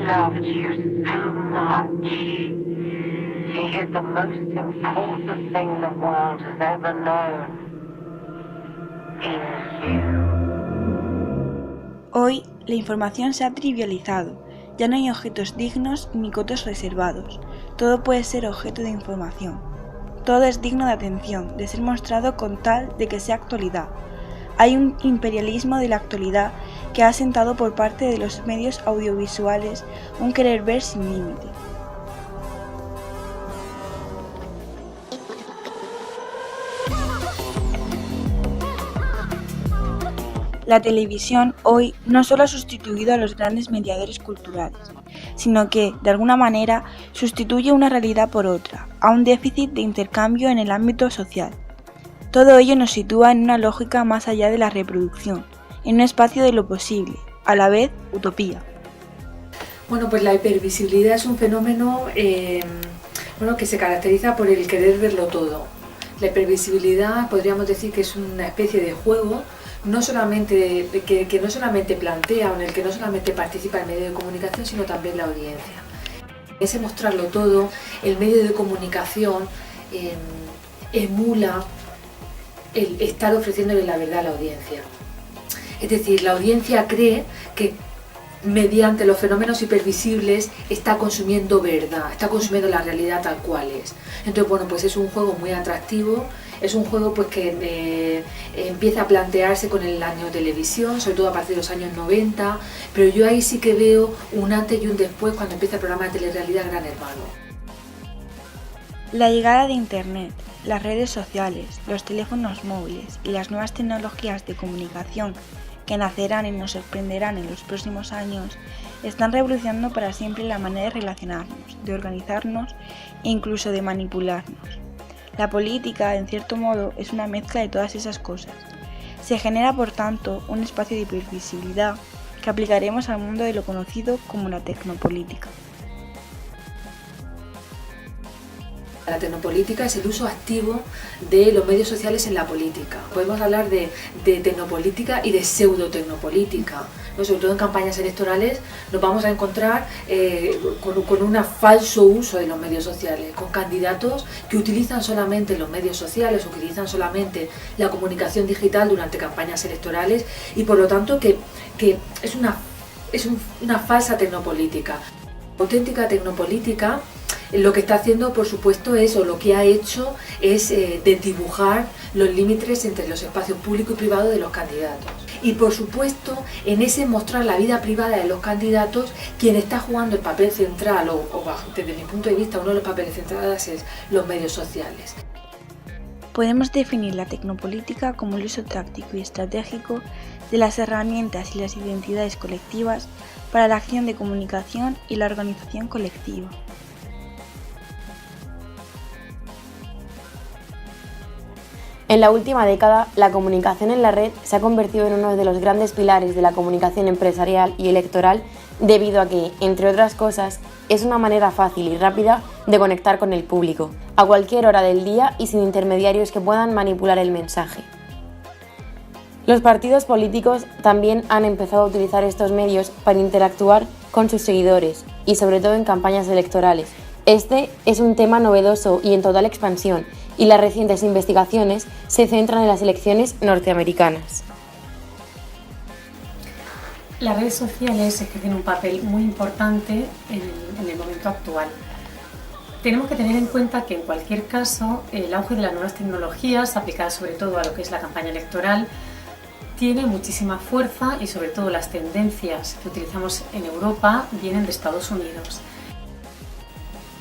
loved you so much. He is the most important thing the world has ever known. In you. Hoy la información se ha trivializado. Ya no hay objetos dignos ni cotos reservados. Todo puede ser objeto de información. Todo es digno de atención, de ser mostrado con tal de que sea actualidad. Hay un imperialismo de la actualidad que ha asentado por parte de los medios audiovisuales un querer ver sin límite. La televisión hoy no solo ha sustituido a los grandes mediadores culturales, sino que, de alguna manera, sustituye una realidad por otra, a un déficit de intercambio en el ámbito social. Todo ello nos sitúa en una lógica más allá de la reproducción, en un espacio de lo posible, a la vez utopía. Bueno, pues la hipervisibilidad es un fenómeno que se caracteriza por el querer verlo todo. La hipervisibilidad podríamos decir que es una especie de juego que no solamente plantea o en el que no solamente participa el medio de comunicación, sino también la audiencia. Ese mostrarlo todo, el medio de comunicación emula el estar ofreciéndole la verdad a la audiencia. Es decir, la audiencia cree que mediante los fenómenos hipervisibles está consumiendo verdad, está consumiendo la realidad tal cual es. Entonces, bueno, pues es un juego muy atractivo, es un juego pues que empieza a plantearse con el año televisión, sobre todo a partir de los años 90, pero yo ahí sí que veo un antes y un después cuando empieza el programa de telerrealidad Gran Hermano. La llegada de Internet, las redes sociales, los teléfonos móviles y las nuevas tecnologías de comunicación que nacerán y nos sorprenderán en los próximos años, están revolucionando para siempre la manera de relacionarnos, de organizarnos e incluso de manipularnos. La política, en cierto modo, es una mezcla de todas esas cosas. Se genera, por tanto, un espacio de hipervisibilidad que aplicaremos al mundo de lo conocido como la tecnopolítica. La tecnopolítica es el uso activo de los medios sociales en la política. Podemos hablar de tecnopolítica y de pseudotecnopolítica, ¿no? Sobre todo en campañas electorales nos vamos a encontrar con un falso uso de los medios sociales, con candidatos que utilizan solamente los medios sociales, utilizan solamente la comunicación digital durante campañas electorales y por lo tanto que es una falsa tecnopolítica. La auténtica tecnopolítica lo que está haciendo, por supuesto, es desdibujar los límites entre los espacios público y privado de los candidatos. Y, por supuesto, en ese mostrar la vida privada de los candidatos, quien está jugando el papel central, o desde mi punto de vista, uno de los papeles centrales es los medios sociales. Podemos definir la tecnopolítica como el uso táctico y estratégico de las herramientas y las identidades colectivas para la acción de comunicación y la organización colectiva. En la última década, la comunicación en la red se ha convertido en uno de los grandes pilares de la comunicación empresarial y electoral debido a que, entre otras cosas, es una manera fácil y rápida de conectar con el público, a cualquier hora del día y sin intermediarios que puedan manipular el mensaje. Los partidos políticos también han empezado a utilizar estos medios para interactuar con sus seguidores y sobre todo en campañas electorales. Este es un tema novedoso y en total expansión, y las recientes investigaciones se centran en las elecciones norteamericanas. Las redes sociales ejercen un papel muy importante en el momento actual. Tenemos que tener en cuenta que en cualquier caso el auge de las nuevas tecnologías aplicadas sobre todo a lo que es la campaña electoral tiene muchísima fuerza y sobre todo las tendencias que utilizamos en Europa vienen de Estados Unidos.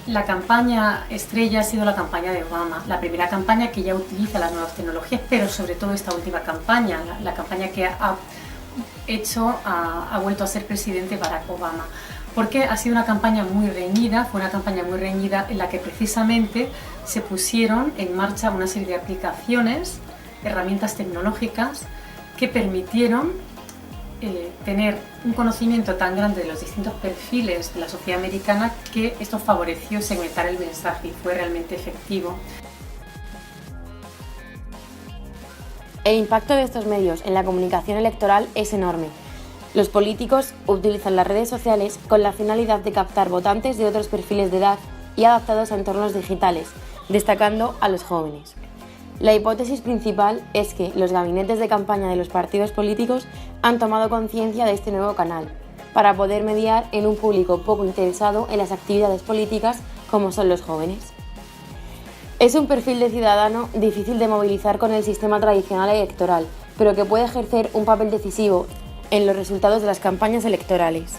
La campaña estrella ha sido la campaña de Obama, la primera campaña que ya utiliza las nuevas tecnologías, pero sobre todo esta última campaña, la campaña que ha vuelto a ser presidente Barack Obama. Porque ha sido una campaña muy reñida, fue una campaña muy reñida en la que precisamente se pusieron en marcha una serie de aplicaciones, herramientas tecnológicas que permitieron tener un conocimiento tan grande de los distintos perfiles de la sociedad americana que esto favoreció segmentar el mensaje y fue realmente efectivo. El impacto de estos medios en la comunicación electoral es enorme. Los políticos utilizan las redes sociales con la finalidad de captar votantes de otros perfiles de edad y adaptados a entornos digitales, destacando a los jóvenes. La hipótesis principal es que los gabinetes de campaña de los partidos políticos han tomado conciencia de este nuevo canal, para poder mediar en un público poco interesado en las actividades políticas como son los jóvenes. Es un perfil de ciudadano difícil de movilizar con el sistema tradicional electoral, pero que puede ejercer un papel decisivo en los resultados de las campañas electorales.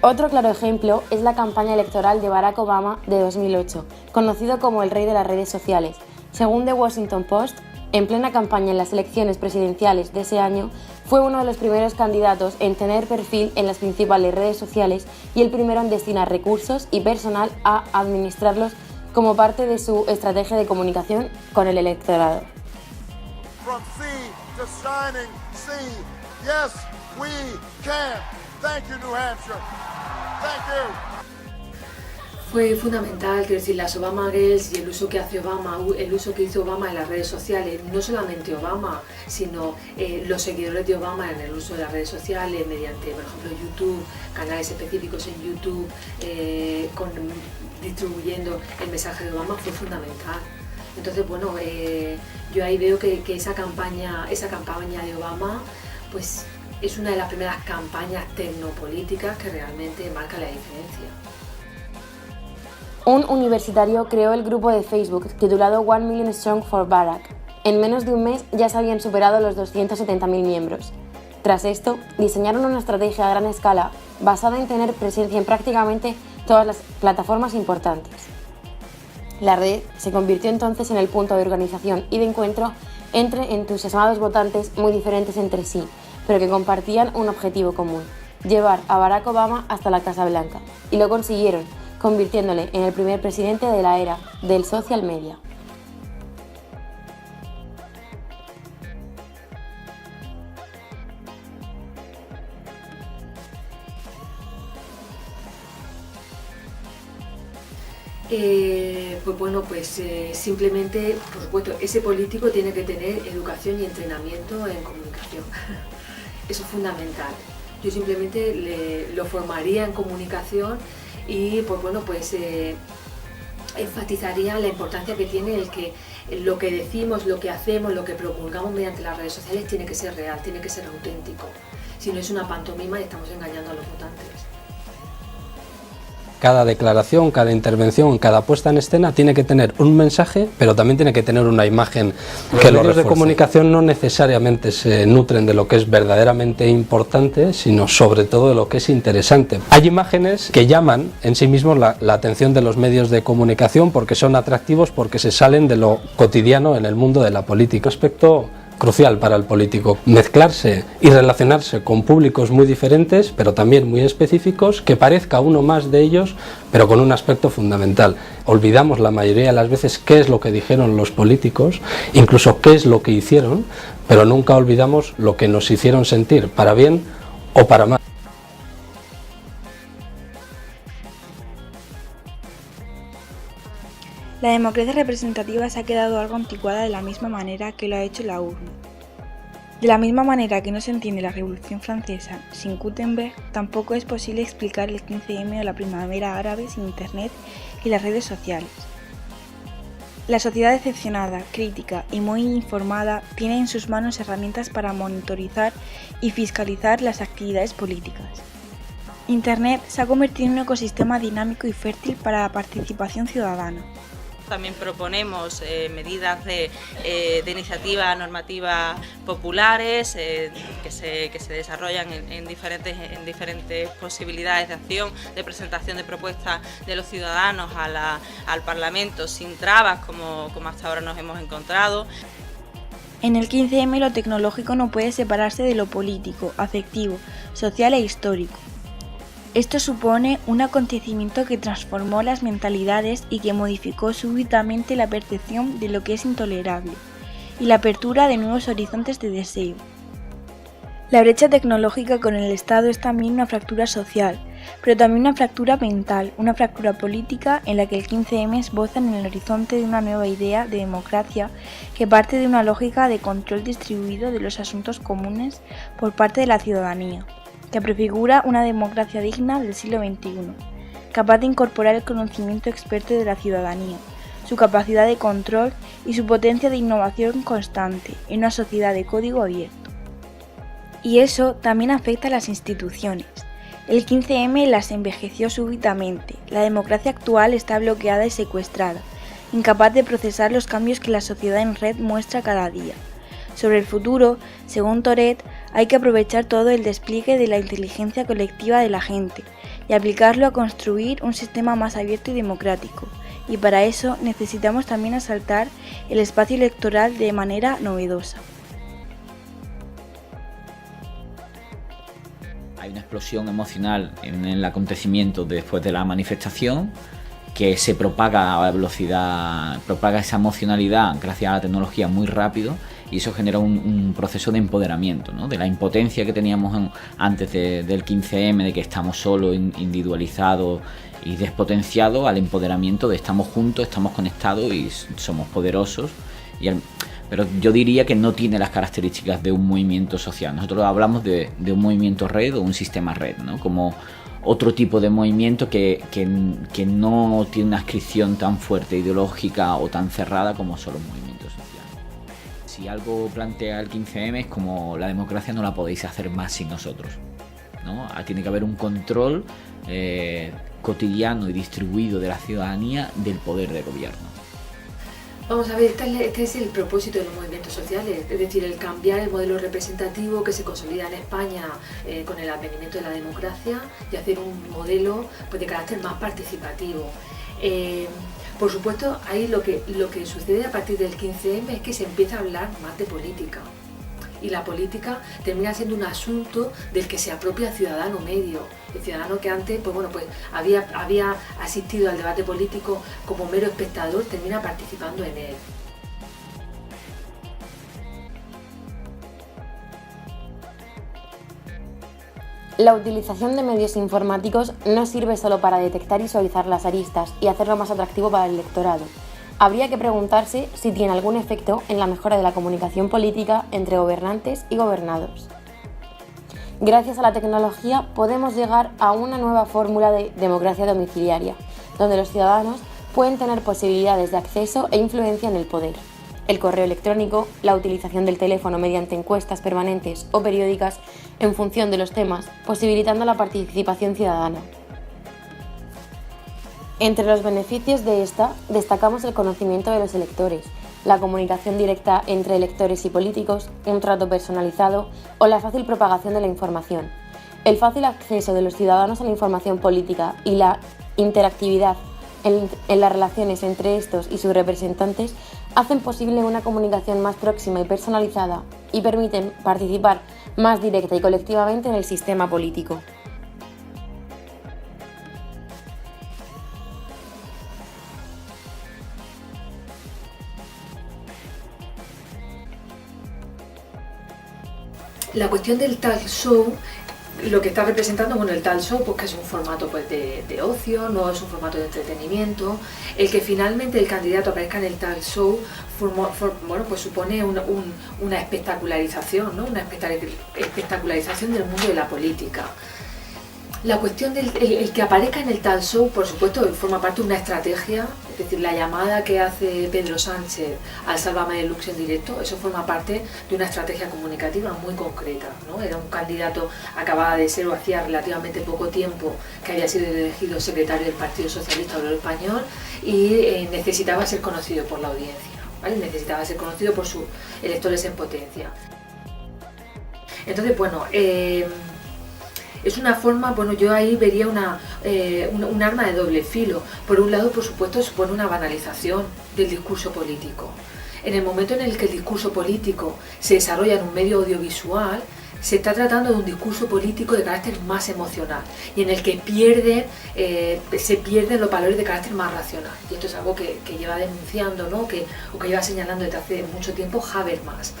Otro claro ejemplo es la campaña electoral de Barack Obama de 2008, conocido como el rey de las redes sociales. Según The Washington Post, en plena campaña en las elecciones presidenciales de ese año, fue uno de los primeros candidatos en tener perfil en las principales redes sociales y el primero en destinar recursos y personal a administrarlos como parte de su estrategia de comunicación con el electorado. From sea to shining sea, yes, we can. Thank you, New Hampshire. Thank you. Fue fundamental, quiero decir, las Obama Girls y el uso que hace Obama, el uso que hizo Obama en las redes sociales, no solamente Obama, sino los seguidores de Obama en el uso de las redes sociales, mediante, por ejemplo, YouTube, canales específicos en YouTube, distribuyendo el mensaje de Obama, fue fundamental. Entonces, bueno, yo ahí veo que esa campaña de Obama, pues es una de las primeras campañas tecnopolíticas que realmente marca la diferencia. Un universitario creó el grupo de Facebook titulado 1 Million Strong for Barack. En menos de un mes ya se habían superado los 270.000 miembros. Tras esto, diseñaron una estrategia a gran escala basada en tener presencia en prácticamente todas las plataformas importantes. La red se convirtió entonces en el punto de organización y de encuentro entre entusiasmados votantes muy diferentes entre sí, pero que compartían un objetivo común: llevar a Barack Obama hasta la Casa Blanca. Y lo consiguieron, convirtiéndole en el primer presidente de la era del social media. Pues bueno, simplemente, por supuesto, ese político tiene que tener educación y entrenamiento en comunicación. Eso es fundamental. Yo simplemente lo formaría en comunicación y pues bueno, enfatizaría la importancia que tiene el que lo que decimos, lo que hacemos, lo que promulgamos mediante las redes sociales tiene que ser real, tiene que ser auténtico. Si no es una pantomima y estamos engañando a los votantes. Cada declaración, cada intervención, cada puesta en escena tiene que tener un mensaje, pero también tiene que tener una imagen que los medios de comunicación no necesariamente se nutren de lo que es verdaderamente importante, sino sobre todo de lo que es interesante. Hay imágenes que llaman en sí mismos la atención de los medios de comunicación porque son atractivos, porque se salen de lo cotidiano en el mundo de la política. Aspecto crucial para el político: mezclarse y relacionarse con públicos muy diferentes, pero también muy específicos, que parezca uno más de ellos, pero con un aspecto fundamental. Olvidamos la mayoría de las veces qué es lo que dijeron los políticos, incluso qué es lo que hicieron, pero nunca olvidamos lo que nos hicieron sentir, para bien o para mal. La democracia representativa se ha quedado algo anticuada de la misma manera que lo ha hecho la urna. De la misma manera que no se entiende la Revolución Francesa sin Gutenberg, tampoco es posible explicar el 15M o la Primavera Árabe sin Internet y las redes sociales. La sociedad decepcionada, crítica y muy informada tiene en sus manos herramientas para monitorizar y fiscalizar las actividades políticas. Internet se ha convertido en un ecosistema dinámico y fértil para la participación ciudadana. También proponemos medidas de iniciativas normativas populares que se desarrollan en diferentes posibilidades de acción, de presentación de propuestas de los ciudadanos al Parlamento sin trabas como hasta ahora nos hemos encontrado. En el 15M lo tecnológico no puede separarse de lo político, afectivo, social e histórico. Esto supone un acontecimiento que transformó las mentalidades y que modificó súbitamente la percepción de lo que es intolerable y la apertura de nuevos horizontes de deseo. La brecha tecnológica con el Estado es también una fractura social pero también una fractura mental, una fractura política en la que el 15M esboza en el horizonte de una nueva idea de democracia que parte de una lógica de control distribuido de los asuntos comunes por parte de la ciudadanía, que prefigura una democracia digna del siglo XXI, capaz de incorporar el conocimiento experto de la ciudadanía, su capacidad de control y su potencia de innovación constante en una sociedad de código abierto. Y eso también afecta a las instituciones. El 15M las envejeció súbitamente, la democracia actual está bloqueada y secuestrada, incapaz de procesar los cambios que la sociedad en red muestra cada día. Sobre el futuro, según Toret, hay que aprovechar todo el despliegue de la inteligencia colectiva de la gente y aplicarlo a construir un sistema más abierto y democrático, y para eso necesitamos también asaltar el espacio electoral de manera novedosa. Hay una explosión emocional en el acontecimiento después de la manifestación que se propaga a velocidad, propaga esa emocionalidad gracias a la tecnología muy rápido y eso genera un proceso de empoderamiento, ¿no? De la impotencia que teníamos antes del 15M, de que estamos solos, individualizados y despotenciados, al empoderamiento de estamos juntos, estamos conectados y somos poderosos. Pero yo diría que no tiene las características de un movimiento social. Nosotros hablamos de un movimiento red o un sistema red, ¿no? Como otro tipo de movimiento que no tiene una adscripción tan fuerte ideológica o tan cerrada como son los movimientos sociales. Si algo plantea el 15M es como la democracia no la podéis hacer más sin nosotros, ¿no? Tiene que haber un control cotidiano y distribuido de la ciudadanía del poder de gobierno. Vamos a ver, este es el propósito de los movimientos sociales, es decir, el cambiar el modelo representativo que se consolida en España con el advenimiento de la democracia y hacer un modelo pues, de carácter más participativo. Por supuesto, ahí lo que sucede a partir del 15M es que se empieza a hablar más de política. Y la política termina siendo un asunto del que se apropia el ciudadano medio. El ciudadano que antes pues había asistido al debate político como mero espectador, termina participando en él. La utilización de medios informáticos no sirve solo para detectar y suavizar las aristas y hacerlo más atractivo para el electorado. Habría que preguntarse si tiene algún efecto en la mejora de la comunicación política entre gobernantes y gobernados. Gracias a la tecnología podemos llegar a una nueva fórmula de democracia domiciliaria, donde los ciudadanos pueden tener posibilidades de acceso e influencia en el poder. El correo electrónico, la utilización del teléfono mediante encuestas permanentes o periódicas en función de los temas, posibilitando la participación ciudadana. Entre los beneficios de esta, destacamos el conocimiento de los electores, la comunicación directa entre electores y políticos, un trato personalizado o la fácil propagación de la información. El fácil acceso de los ciudadanos a la información política y la interactividad en las relaciones entre estos y sus representantes hacen posible una comunicación más próxima y personalizada y permiten participar más directa y colectivamente en el sistema político. La cuestión del talk show, lo que está representando con el talk show, pues que es un formato pues, de ocio, no es un formato de entretenimiento. El que finalmente el candidato aparezca en el talk show pues supone una espectacularización, ¿no? Una espectacularización del mundo de la política. La cuestión del el que aparezca en el talk show, por supuesto, forma parte de una estrategia, es decir, la llamada que hace Pedro Sánchez al Sálvame Deluxe en directo, eso forma parte de una estrategia comunicativa muy concreta, ¿no? Era un candidato, acababa de ser o hacía relativamente poco tiempo que había sido elegido secretario del Partido Socialista Obrero Español y necesitaba ser conocido por la audiencia, ¿vale? Necesitaba ser conocido por sus electores en potencia. Entonces, bueno, es una forma, bueno, yo ahí vería un arma de doble filo. Por un lado, por supuesto, supone una banalización del discurso político. En el momento en el que el discurso político se desarrolla en un medio audiovisual, se está tratando de un discurso político de carácter más emocional y en el que se pierden los valores de carácter más racional. Y esto es algo que lleva denunciando, ¿no? o que lleva señalando desde hace mucho tiempo Habermas.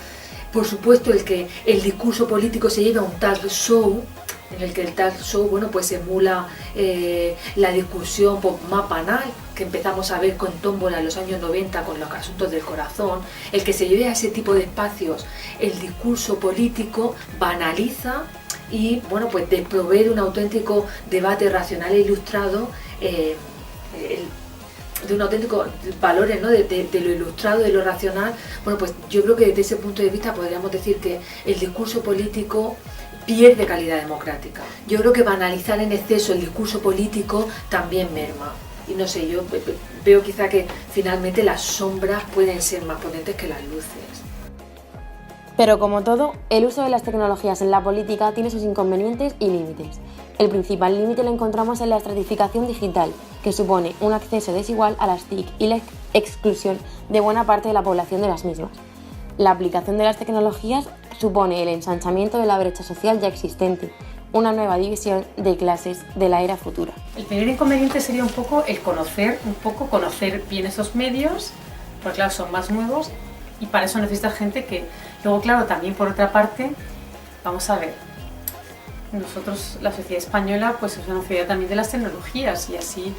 Por supuesto, el que el discurso político se lleve a un talk show en el que el talk show, bueno, pues emula la discusión más banal que empezamos a ver con Tómbola en los años 90 con los asuntos del corazón. El que se lleve a ese tipo de espacios el discurso político banaliza y, bueno, pues desprovee de un auténtico debate racional e ilustrado, de un auténtico valores, ¿no? de lo ilustrado, de lo racional. Bueno, pues yo creo que desde ese punto de vista podríamos decir que el discurso político pierde calidad democrática. Yo creo que banalizar en exceso el discurso político también merma. Y no sé, yo veo quizá que finalmente las sombras pueden ser más potentes que las luces. Pero como todo, el uso de las tecnologías en la política tiene sus inconvenientes y límites. El principal límite lo encontramos en la estratificación digital, que supone un acceso desigual a las TIC y la exclusión de buena parte de la población de las mismas. La aplicación de las tecnologías supone el ensanchamiento de la brecha social ya existente, una nueva división de clases de la era futura. El primer inconveniente sería un poco conocer bien esos medios, porque claro, son más nuevos y para eso necesita gente que... Luego, claro, también por otra parte, vamos a ver, nosotros, la sociedad española, pues es una sociedad también de las tecnologías y así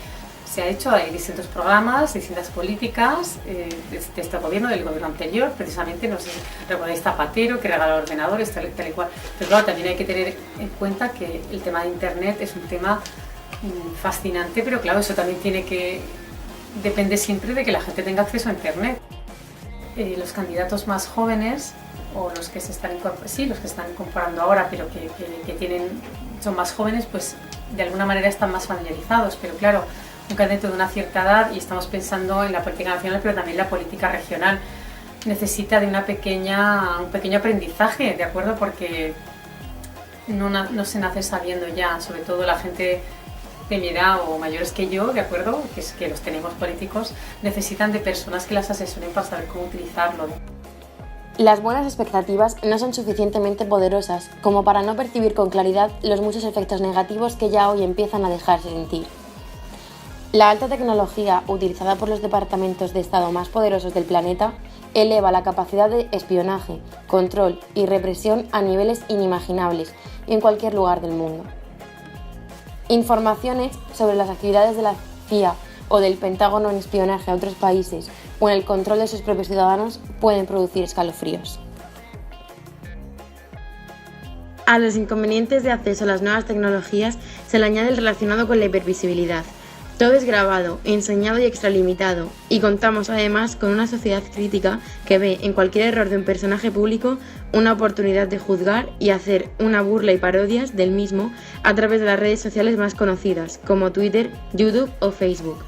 se ha hecho, hay distintos programas, distintas políticas de este gobierno, del gobierno anterior, precisamente, no sé si recordáis Zapatero, que regaló ordenadores, tal y cual. Pero claro, también hay que tener en cuenta que el tema de Internet es un tema fascinante, pero claro, eso también depende siempre de que la gente tenga acceso a Internet. Los candidatos más jóvenes, o los que se están incorporando ahora, pero que son más jóvenes, pues de alguna manera están más familiarizados, pero claro, un candidato de una cierta edad, y estamos pensando en la política nacional, pero también la política regional, necesita de un pequeño aprendizaje, ¿de acuerdo? Porque no se nace sabiendo ya, sobre todo la gente de mi edad o mayores que yo, ¿de acuerdo? Que los tenemos políticos, necesitan de personas que las asesoren para saber cómo utilizarlo. Las buenas expectativas no son suficientemente poderosas como para no percibir con claridad los muchos efectos negativos que ya hoy empiezan a dejarse sentir. La alta tecnología utilizada por los departamentos de Estado más poderosos del planeta eleva la capacidad de espionaje, control y represión a niveles inimaginables en cualquier lugar del mundo. Informaciones sobre las actividades de la CIA o del Pentágono en espionaje a otros países o en el control de sus propios ciudadanos pueden producir escalofríos. A los inconvenientes de acceso a las nuevas tecnologías se le añade el relacionado con la hipervisibilidad. Todo es grabado, enseñado y extralimitado, y contamos además con una sociedad crítica que ve en cualquier error de un personaje público una oportunidad de juzgar y hacer una burla y parodias del mismo a través de las redes sociales más conocidas, como Twitter, YouTube o Facebook.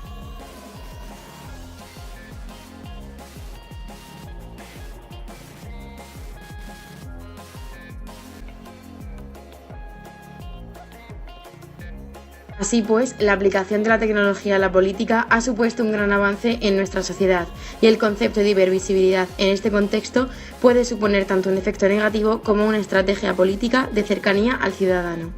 Así pues, la aplicación de la tecnología a la política ha supuesto un gran avance en nuestra sociedad y el concepto de hipervisibilidad en este contexto puede suponer tanto un efecto negativo como una estrategia política de cercanía al ciudadano.